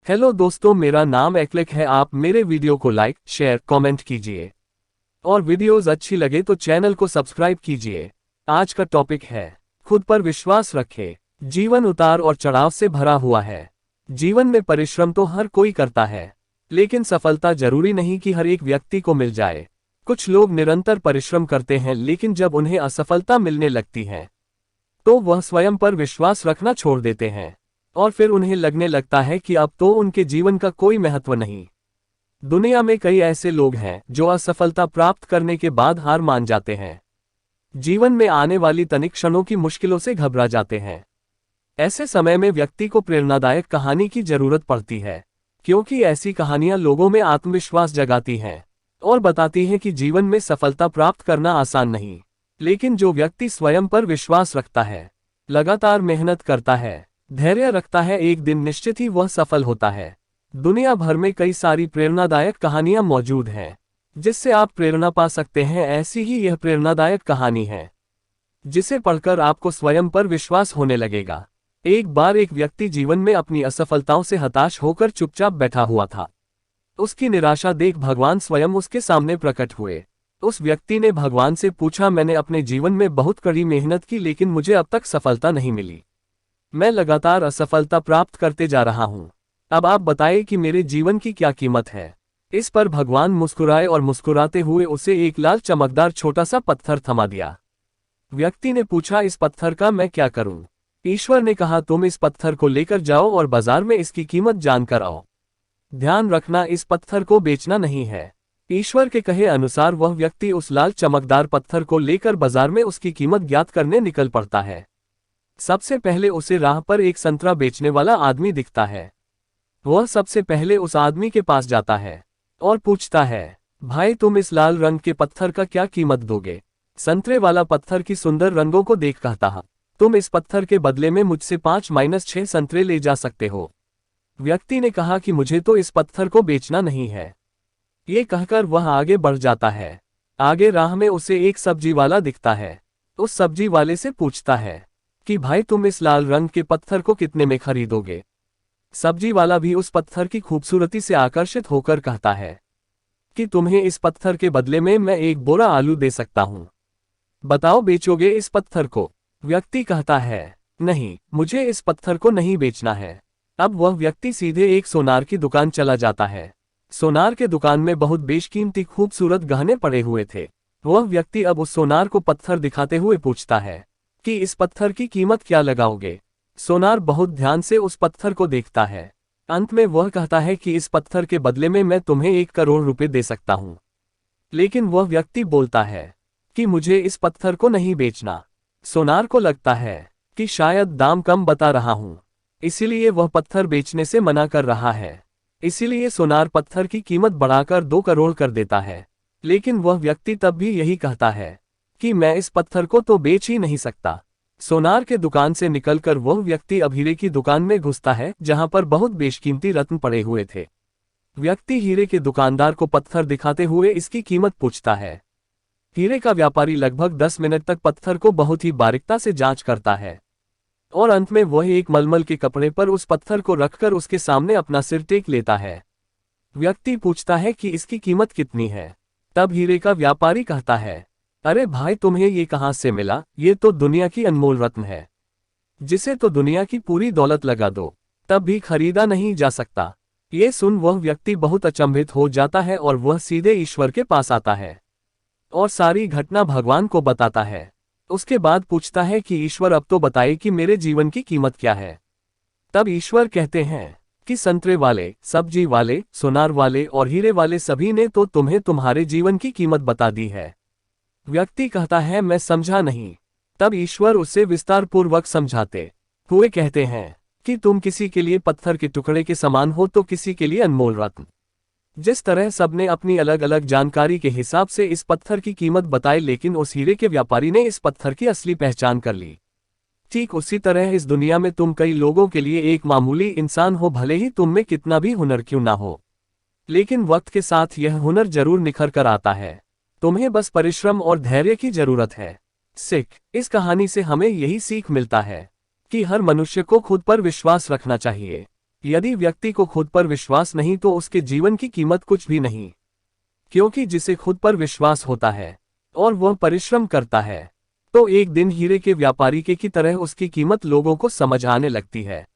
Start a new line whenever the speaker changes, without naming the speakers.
Hello दोस्तों, मेरा नाम एक्लिक है। आप मेरे वीडियो को लाइक, शेयर, कमेंट कीजिए और वीडियोस अच्छी लगे तो चैनल को सब्सक्राइब कीजिए। आज का टॉपिक है खुद पर विश्वास रखें। जीवन उतार और चढ़ाव से भरा हुआ है। जीवन में परिश्रम तो हर कोई करता है, लेकिन सफलता जरूरी नहीं कि हर एक व्यक्ति को मिल जाए। कुछ लोग निरंतर परिश्रम करते हैं, लेकिन जब उन्हें असफलता मिलने लगती है तो वह स्वयं पर विश्वास रखना छोड़ देते हैं और फिर उन्हें लगने लगता है कि अब तो उनके जीवन का कोई महत्व नहीं। दुनिया में कई ऐसे लोग हैं जो असफलता प्राप्त करने के बाद हार मान जाते हैं। जीवन में आने वाली तनिक क्षणों की मुश्किलों से घबरा जाते हैं। ऐसे समय में व्यक्ति को प्रेरणादायक कहानी की जरूरत पड़ती है, क्योंकि ऐसी कहानियां लोगों में आत्मविश्वास जगाती हैं और बताती हैं कि जीवन में सफलता प्राप्त करना आसान नहीं, लेकिन जो व्यक्ति स्वयं पर विश्वास रखता है, लगातार मेहनत करता है, धैर्य रखता है, एक दिन निश्चित ही वह सफल होता है। दुनिया भर में कई सारी प्रेरणादायक कहानियां मौजूद हैं जिससे आप प्रेरणा पा सकते हैं। ऐसी ही यह प्रेरणादायक कहानी है जिसे पढ़कर आपको स्वयं पर विश्वास होने लगेगा। एक बार एक व्यक्ति जीवन में अपनी असफलताओं से हताश होकर चुपचाप बैठा हुआ था। उसकी निराशा देख भगवान स्वयं उसके सामने प्रकट हुए। उस व्यक्ति ने भगवान से पूछा, मैंने अपने जीवन में बहुत कड़ी मेहनत की, लेकिन मुझे अब तक सफलता नहीं मिली। मैं लगातार असफलता प्राप्त करते जा रहा हूं। अब आप बताइए कि मेरे जीवन की क्या कीमत है। इस पर भगवान मुस्कुराए और मुस्कुराते हुए उसे एक लाल चमकदार छोटा सा पत्थर थमा दिया। व्यक्ति ने पूछा, इस पत्थर का मैं क्या करूं? ईश्वर ने कहा, तुम इस पत्थर को लेकर जाओ और बाजार में इसकी कीमत जानकर आओ। ध्यान रखना, इस पत्थर को बेचना नहीं है। ईश्वर के कहे अनुसार वह व्यक्ति उस लाल चमकदार पत्थर को लेकर बाजार में उसकी कीमत ज्ञात करने निकल पड़ता है। सबसे पहले उसे राह पर एक संतरा बेचने वाला आदमी दिखता है। वह सबसे पहले उस आदमी के पास जाता है और पूछता है, भाई तुम इस लाल रंग के पत्थर का क्या कीमत दोगे? संतरे वाला पत्थर की सुंदर रंगों को देख कहता है, तुम इस पत्थर के बदले में मुझसे 5-6 संतरे ले जा सकते हो। व्यक्ति ने कहा कि मुझे तो इस पत्थर को बेचना नहीं है। ये कहकर वह आगे बढ़ जाता है। आगे राह में उसे एक सब्जी वाला दिखता है। उस सब्जी वाले से पूछता है कि भाई तुम इस लाल रंग के पत्थर को कितने में खरीदोगे? सब्जी वाला भी उस पत्थर की खूबसूरती से आकर्षित होकर कहता है कि तुम्हें इस पत्थर के बदले में मैं एक बोरा आलू दे सकता हूं। बताओ, बेचोगे इस पत्थर को? व्यक्ति कहता है, नहीं, मुझे इस पत्थर को नहीं बेचना है। अब वह व्यक्ति सीधे एक सोनार की दुकान चला जाता है। सोनार के दुकान में बहुत बेशकीमती खूबसूरत गहने पड़े हुए थे। वह व्यक्ति अब उस सोनार को पत्थर दिखाते हुए पूछता है कि इस पत्थर की कीमत क्या लगाओगे? सोनार बहुत ध्यान से उस पत्थर को देखता है। अंत में वह कहता है कि इस पत्थर के बदले में मैं तुम्हें 1 करोड़ रुपए दे सकता हूं। लेकिन वह व्यक्ति बोलता है कि मुझे इस पत्थर को नहीं बेचना। सोनार को लगता है कि शायद दाम कम बता रहा हूं, इसीलिए वह पत्थर बेचने से मना कर रहा है। इसीलिए सोनार पत्थर की कीमत बढ़ाकर 2 करोड़ कर देता है। लेकिन वह व्यक्ति तब भी यही कहता है कि मैं इस पत्थर को तो बेच ही नहीं सकता। सोनार के दुकान से निकलकर वह व्यक्ति अब हीरे की दुकान में घुसता है, जहां पर बहुत बेशकीमती रत्न पड़े हुए थे। व्यक्ति हीरे के दुकानदार को पत्थर दिखाते हुए इसकी कीमत पूछता है। हीरे का व्यापारी लगभग 10 मिनट तक पत्थर को बहुत ही बारीकता से जांच करता है और अंत में वह एक मलमल के कपड़े पर उस पत्थर को रखकर उसके सामने अपना सिर टेक लेता है। व्यक्ति पूछता है कि इसकी कीमत कितनी है? तब हीरे का व्यापारी कहता है, अरे भाई, तुम्हें ये कहां से मिला? ये तो दुनिया की अनमोल रत्न है, जिसे तो दुनिया की पूरी दौलत लगा दो तब भी खरीदा नहीं जा सकता। ये सुन वह व्यक्ति बहुत अचंभित हो जाता है और वह सीधे ईश्वर के पास आता है और सारी घटना भगवान को बताता है। उसके बाद पूछता है कि ईश्वर, अब तो बताइए कि मेरे जीवन की कीमत क्या है? तब ईश्वर कहते हैं कि संतरे वाले, सब्जी वाले, सोनार वाले और हीरे वाले सभी ने तो तुम्हें तुम्हारे जीवन की कीमत बता दी है। व्यक्ति कहता है, मैं समझा नहीं। तब ईश्वर उसे विस्तार पूर्वक समझाते हुए कहते हैं कि तुम किसी के लिए पत्थर के टुकड़े के समान हो तो किसी के लिए अनमोल रत्न। जिस तरह सबने अपनी अलग अलग जानकारी के हिसाब से इस पत्थर की कीमत बताई, लेकिन उस हीरे के व्यापारी ने इस पत्थर की असली पहचान कर ली। ठीक उसी तरह इस दुनिया में तुम कई लोगों के लिए एक मामूली इंसान हो, भले ही तुम में कितना भी हुनर क्यों ना हो, लेकिन वक्त के साथ यह हुनर जरूर निखर कर आता है। तुम्हें बस परिश्रम और धैर्य की जरूरत है। सीख, इस कहानी से हमें यही सीख मिलता है कि हर मनुष्य को खुद पर विश्वास रखना चाहिए। यदि व्यक्ति को खुद पर विश्वास नहीं तो उसके जीवन की कीमत कुछ भी नहीं। क्योंकि जिसे खुद पर विश्वास होता है और वह परिश्रम करता है, तो एक दिन हीरे के व्यापारी के की तरह उसकी कीमत लोगों को समझ आने लगती है।